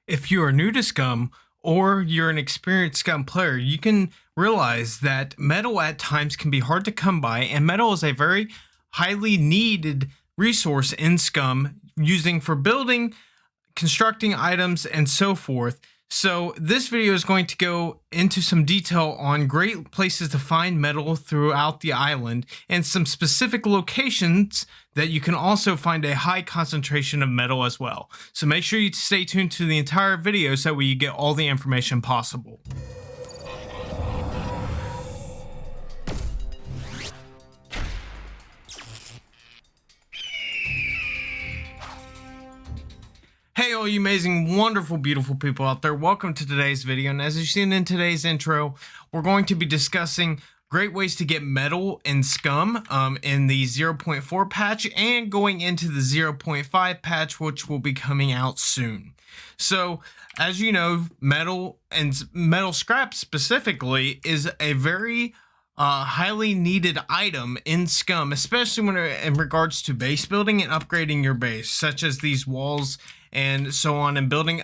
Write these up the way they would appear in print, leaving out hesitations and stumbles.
If you are new to SCUM or you're an experienced SCUM player, you can realize that metal at times can be hard to come by, and metal is a very highly needed resource in SCUM, using for building, constructing items, and so forth. So this video is going to go into some detail on great places to find metal throughout the island and some specific locations that you can also find a high concentration of metal as well. So make sure you stay tuned to the entire video so that you get all the information possible. Hey all you amazing, wonderful, beautiful people out there, welcome to today's video. And as you've seen in today's intro, we're going to be discussing great ways to get metal in SCUM in the 0.4 patch and going into the 0.5 patch, which will be coming out soon. So as you know, metal and metal scrap specifically is a very highly needed item in SCUM, especially when in regards to base building and upgrading your base, such as these walls and so on, and building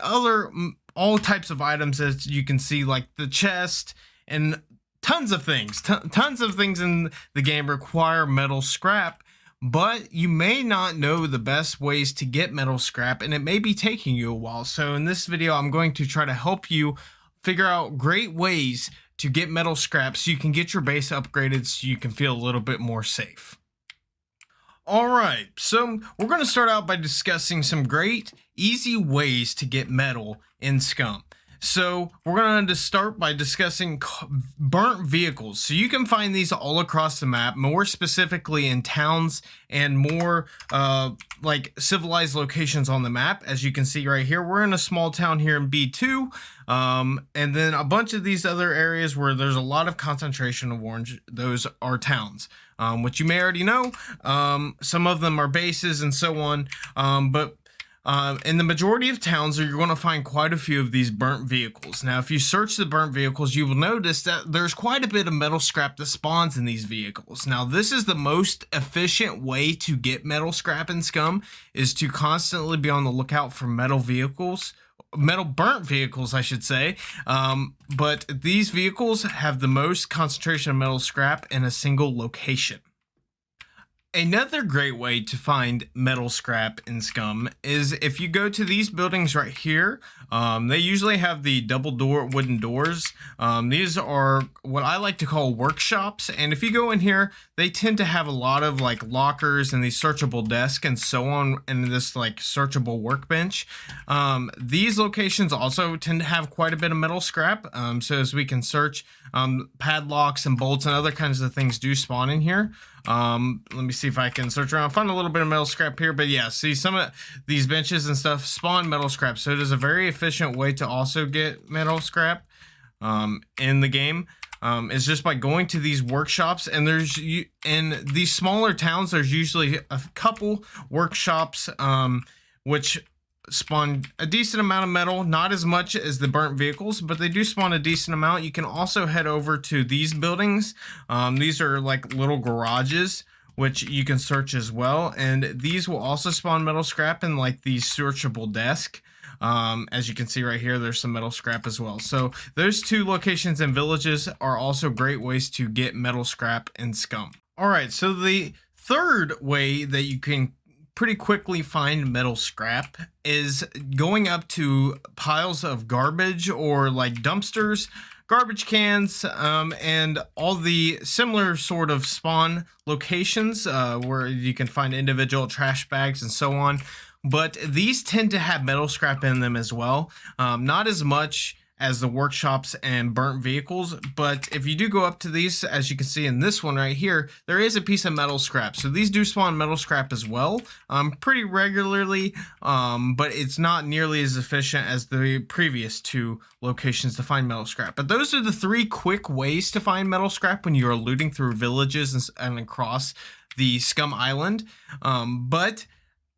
all types of items, as you can see, like the chest and tons of things. Tons of things in the game require metal scrap, but you may not know the best ways to get metal scrap, and it may be taking you a while. So in this video, I'm going to try to help you figure out great ways to get metal scrap so you can get your base upgraded so you can feel a little bit more safe. Alright, so we're going to start out by discussing some great, easy ways to get metal in SCUM. So we're going to start by discussing burnt vehicles. So you can find these all across the map, more specifically in towns and more like civilized locations on the map. As you can see right here, we're in a small town here in B2, and then a bunch of these other areas where there's a lot of concentration of orange. Those are towns, which you may already know. Some of them are bases and so on, but in the majority of towns, you're going to find quite a few of these burnt vehicles. Now, if you search the burnt vehicles, you will notice that there's quite a bit of metal scrap that spawns in these vehicles. Now, this is the most efficient way to get metal scrap in SCUM, is to constantly be on the lookout for metal burnt vehicles, I should say. But these vehicles have the most concentration of metal scrap in a single location. Another great way to find metal scrap in SCUM is if you go to these buildings right here. They usually have the double door wooden doors. These are what I like to call workshops, and if you go in here, they tend to have a lot of like lockers and these searchable desks and so on, and this like searchable workbench. These locations also tend to have quite a bit of metal scrap, so as we can search, padlocks and bolts and other kinds of things do spawn in here. Let me see if I can search around, find a little bit of metal scrap here, but yeah, see, some of these benches and stuff spawn metal scrap, so it is a very efficient way to also get metal scrap in the game. Is just by going to these workshops, and in these smaller towns, there's usually a couple workshops which spawn a decent amount of metal, not as much as the burnt vehicles, but they do spawn a decent amount. You can also head over to these buildings. These are like little garages, which you can search as well, and these will also spawn metal scrap in like the searchable desk. As you can see right here, there's some metal scrap as well. So those two locations and villages are also great ways to get metal scrap in SCUM. All right, so the third way that you can pretty quickly find metal scrap is going up to piles of garbage or like dumpsters, garbage cans, and all the similar sort of spawn locations where you can find individual trash bags and so on. But these tend to have metal scrap in them as well. Not as much as the workshops and burnt vehicles, but if you do go up to these, as you can see in this one right here, there is a piece of metal scrap. So these do spawn metal scrap as well, pretty regularly, but it's not nearly as efficient as the previous two locations to find metal scrap. But those are the three quick ways to find metal scrap when you are looting through villages and across the SCUM island. But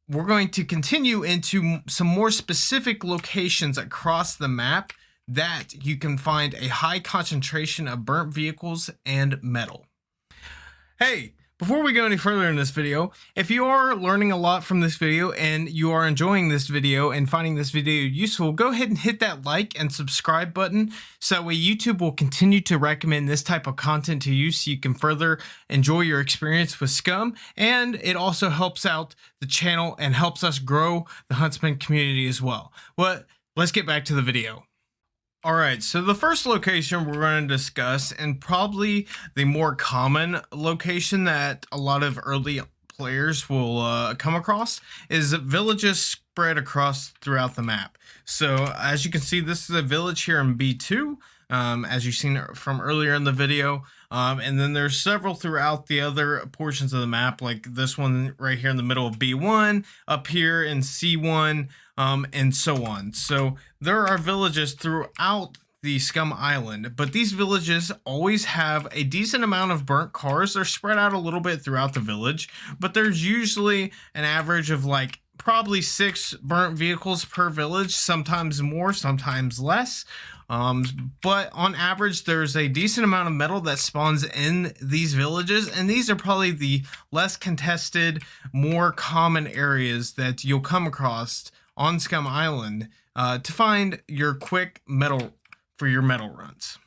we're going to continue into some more specific locations across the map that you can find a high concentration of burnt vehicles and metal. Hey, Before we go any further in this video, if you are learning a lot from this video and you are enjoying this video and finding this video useful, go ahead and hit that like and subscribe button so that way YouTube will continue to recommend this type of content to you so you can further enjoy your experience with SCUM, and it also helps out the channel and helps us grow the Huntsman community as well. But let's get back to the video. Alright, so the first location we're going to discuss, and probably the more common location that a lot of early players will come across, is villages spread across throughout the map. So as you can see, this is a village here in B2, as you've seen from earlier in the video. And then there's several throughout the other portions of the map, like this one right here in the middle of B1, up here in C1, and so on. So there are villages throughout the SCUM Island, but these villages always have a decent amount of burnt cars. They're spread out a little bit throughout the village, but there's usually an average of like probably 6 burnt vehicles per village, sometimes more, sometimes less. But on average, there's a decent amount of metal that spawns in these villages, and these are probably the less contested, more common areas that you'll come across on SCUM Island to find your quick metal for your metal runs.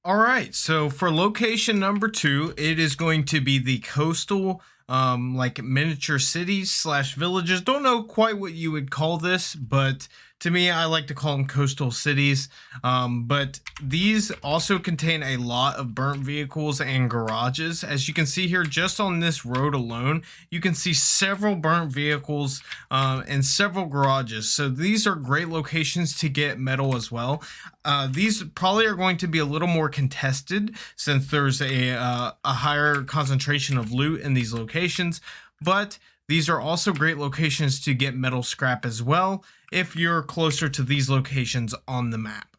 All right, so for location number 2, it is going to be the coastal like miniature cities slash villages. Don't know quite what you would call this, but to me, I like to call them coastal cities. But these also contain a lot of burnt vehicles and garages. As you can see here, just on this road alone, you can see several burnt vehicles and several garages. So these are great locations to get metal as well. These probably are going to be a little more contested since there's a higher concentration of loot in these locations, but these are also great locations to get metal scrap as well if you're closer to these locations on the map.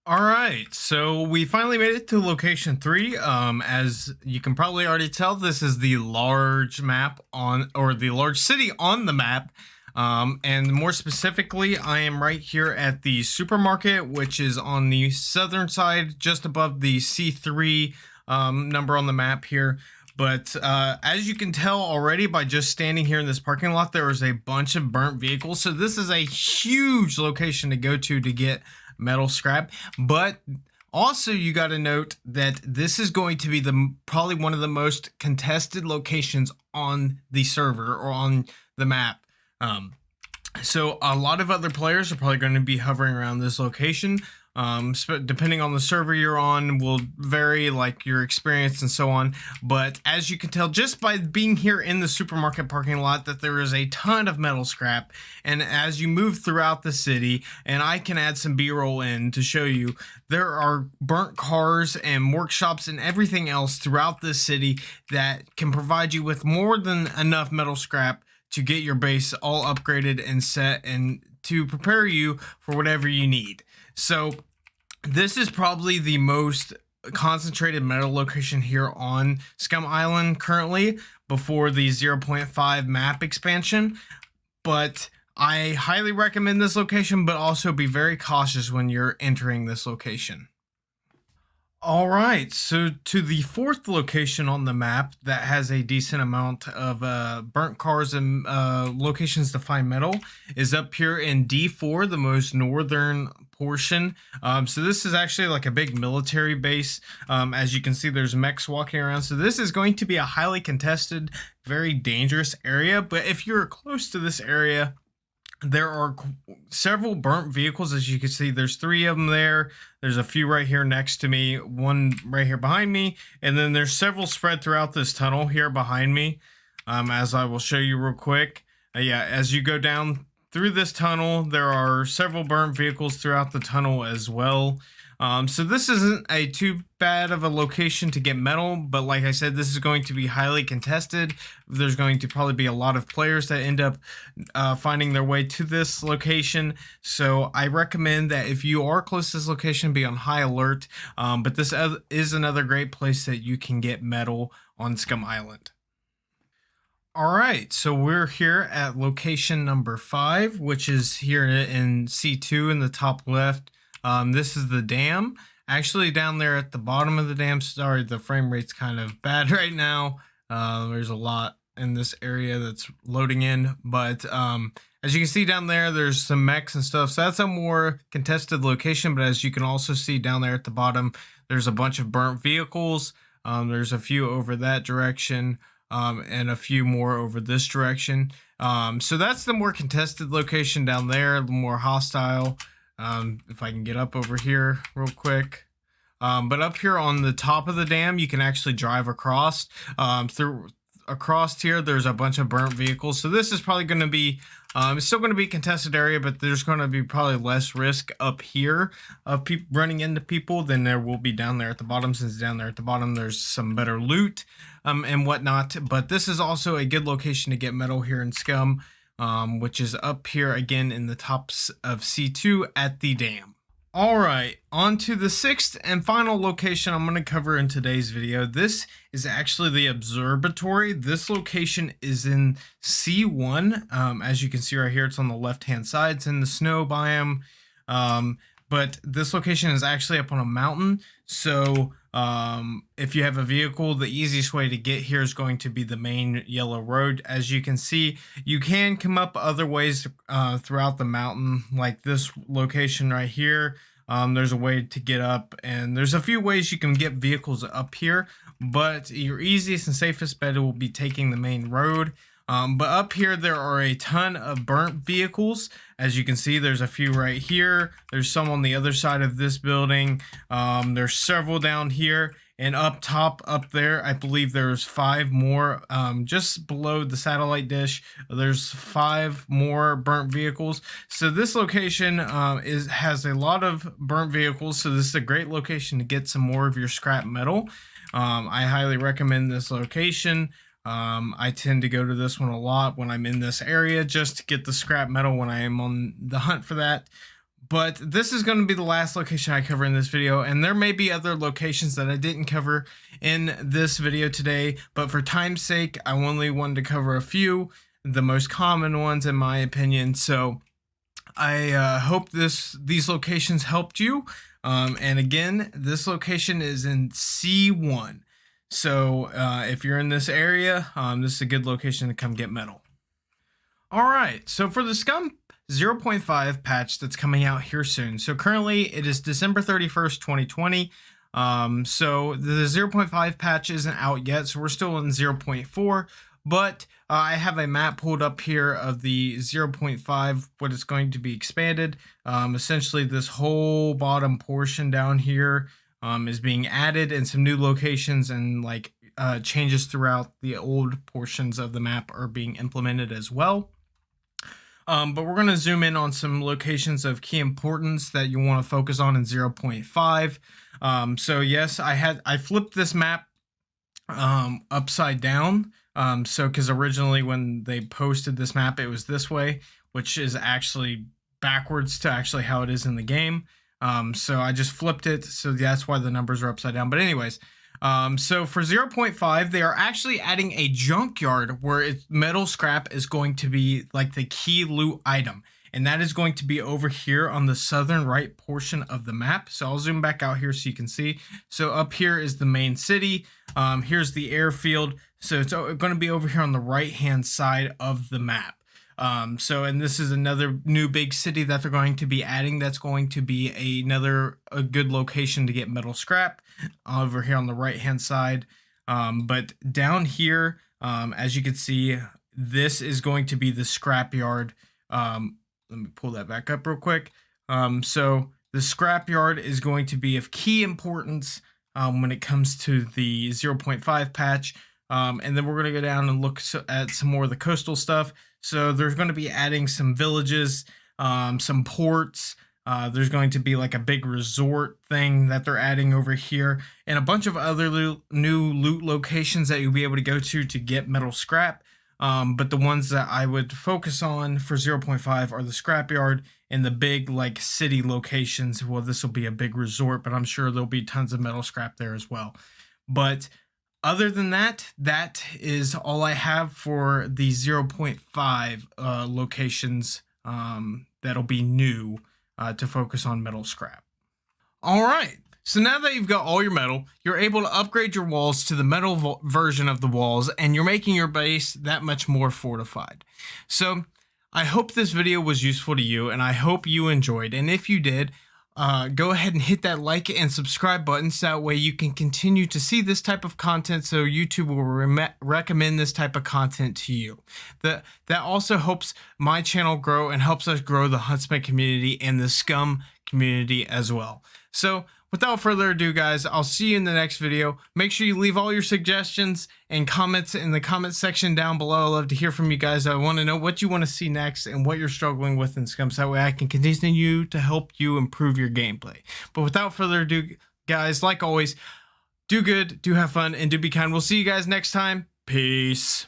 Alright, so we finally made it to location 3. As you can probably already tell, this is the large map on, or the large city on the map. And more specifically, I am right here at the supermarket, which is on the southern side, just above the C3 number on the map here. But as you can tell already by just standing here in this parking lot, there is a bunch of burnt vehicles. So this is a huge location to go to get metal scrap. But also you got to note that this is going to be probably one of the most contested locations on the server or on the map. So a lot of other players are probably going to be hovering around this location. Depending on the server you're on will vary, like your experience and so on. But as you can tell just by being here in the supermarket parking lot that there is a ton of metal scrap. And as you move throughout the city, and I can add some B-roll in to show you, there are burnt cars and workshops and everything else throughout the city that can provide you with more than enough metal scrap to get your base all upgraded and set and to prepare you for whatever you need. So this is probably the most concentrated metal location here on SCUM Island currently before the 0.5 map expansion. But I highly recommend this location, but also be very cautious when you're entering this location. All right, so to the 4th location on the map that has a decent amount of burnt cars and locations to find metal is up here in D4, the most northern portion. So this is actually like a big military base. As you can see, there's mechs walking around. So this is going to be a highly contested, very dangerous area. But if you're close to this area, there are several burnt vehicles. As you can see, there's 3 of them there. There's a few right here next to me, one right here behind me, and then there's several spread throughout this tunnel here behind me, as I will show you real quick. Yeah, as you go down through this tunnel, there are several burnt vehicles throughout the tunnel as well. So this isn't a too bad of a location to get metal, but like I said, this is going to be highly contested. There's going to probably be a lot of players that end up finding their way to this location. So I recommend that if you are close to this location, be on high alert. But this is another great place that you can get metal on SCUM Island. All right, so we're here at location number 5, which is here in C2 in the top left. This is the dam. Actually, down there at the bottom of the dam, sorry, the frame rate's kind of bad right now. There's a lot in this area that's loading in, but as you can see down there, there's some mechs and stuff. So that's a more contested location, but as you can also see down there at the bottom, there's a bunch of burnt vehicles. There's a few over that direction, and a few more over this direction. So that's the more contested location down there, the more hostile. If I can get up over here real quick. But up here on the top of the dam, you can actually drive across. Across here, there's a bunch of burnt vehicles. So this is probably going to be, it's still going to be a contested area, but there's going to be probably less risk up here of people running into people than there will be down there at the bottom, since down there at the bottom, there's some better loot and whatnot. But this is also a good location to get metal here in SCUM, which is up here again in the tops of C2 at the dam. All right, on to the sixth and final location I'm going to cover in today's video. This is actually the Observatory. This location is in C1. As you can see right here, it's on the left-hand side. It's in the snow biome. But this location is actually up on a mountain. So if you have a vehicle, the easiest way to get here is going to be the main yellow road. As you can see, you can come up other ways throughout the mountain, like this location right here. There's a way to get up, and there's a few ways you can get vehicles up here, but your easiest and safest bet will be taking the main road. But up here, there are a ton of burnt vehicles. As you can see, there's a few right here. There's some on the other side of this building. There's several down here. And up top, up there, I believe there's 5 more. Just below the satellite dish, there's 5 more burnt vehicles. So this location has a lot of burnt vehicles. So this is a great location to get some more of your scrap metal. I highly recommend this location. I tend to go to this one a lot when I'm in this area, just to get the scrap metal when I am on the hunt for that. But this is going to be the last location I cover in this video, and there may be other locations that I didn't cover in this video today, but for time's sake, I only wanted to cover a few, the most common ones in my opinion. So I hope these locations helped you. And again, this location is in C1. So if you're in this area, this is a good location to come get metal. All right, so for the SCUM 0.5 patch that's coming out here soon. So currently it is December 31st, 2020. So the 0.5 patch isn't out yet, so we're still in 0.4. But I have a map pulled up here of the 0.5, what it's going to be expanded. Essentially, this whole bottom portion down here is being added, and some new locations and like changes throughout the old portions of the map are being implemented as well. But we're going to zoom in on some locations of key importance that you want to focus on in 0.5. So yes, I flipped this map upside down. So because originally when they posted this map, it was this way, which is actually backwards to actually how it is in the game. So I just flipped it. So that's why the numbers are upside down. But anyways, so for 0.5, they are actually adding a junkyard where metal scrap is going to be like the key loot item. And that is going to be over here on the southern right portion of the map. So I'll zoom back out here so you can see. So up here is the main city. Here's the airfield. So it's going to be over here on the right-hand side of the map. And this is another new big city that they're going to be adding. That's going to be a good location to get metal scrap over here on the right hand side. But down here, as you can see, this is going to be the scrap yard. Let me pull that back up real quick. So the scrap yard is going to be of key importance when it comes to the 0.5 patch. And then we're going to go down and look at some more of the coastal stuff. So there's going to be adding some villages, some ports. There's going to be like a big resort thing that they're adding over here, and a bunch of other new loot locations that you'll be able to go to get metal scrap. But the ones that I would focus on for 0.5 are the scrapyard and the big like city locations. Well, this will be a big resort, but I'm sure there'll be tons of metal scrap there as well. But other than that, that is all I have for the 0.5 locations that'll be new to focus on metal scrap. All right. So now that you've got all your metal, you're able to upgrade your walls to the metal version of the walls, and you're making your base that much more fortified. So I hope this video was useful to you, and I hope you enjoyed. And if you did, go ahead and hit that like and subscribe button so that way you can continue to see this type of content, so YouTube will recommend this type of content to you. That also helps my channel grow and helps us grow the Huntsman community and the SCUM community as well. So without further ado, guys, I'll see you in the next video. Make sure you leave all your suggestions and comments in the comment section down below. I love to hear from you guys. I want to know what you want to see next and what you're struggling with in SCUM, so that way I can continue to help you improve your gameplay. But without further ado, guys, like always, do good, do have fun, and do be kind. We'll see you guys next time. Peace.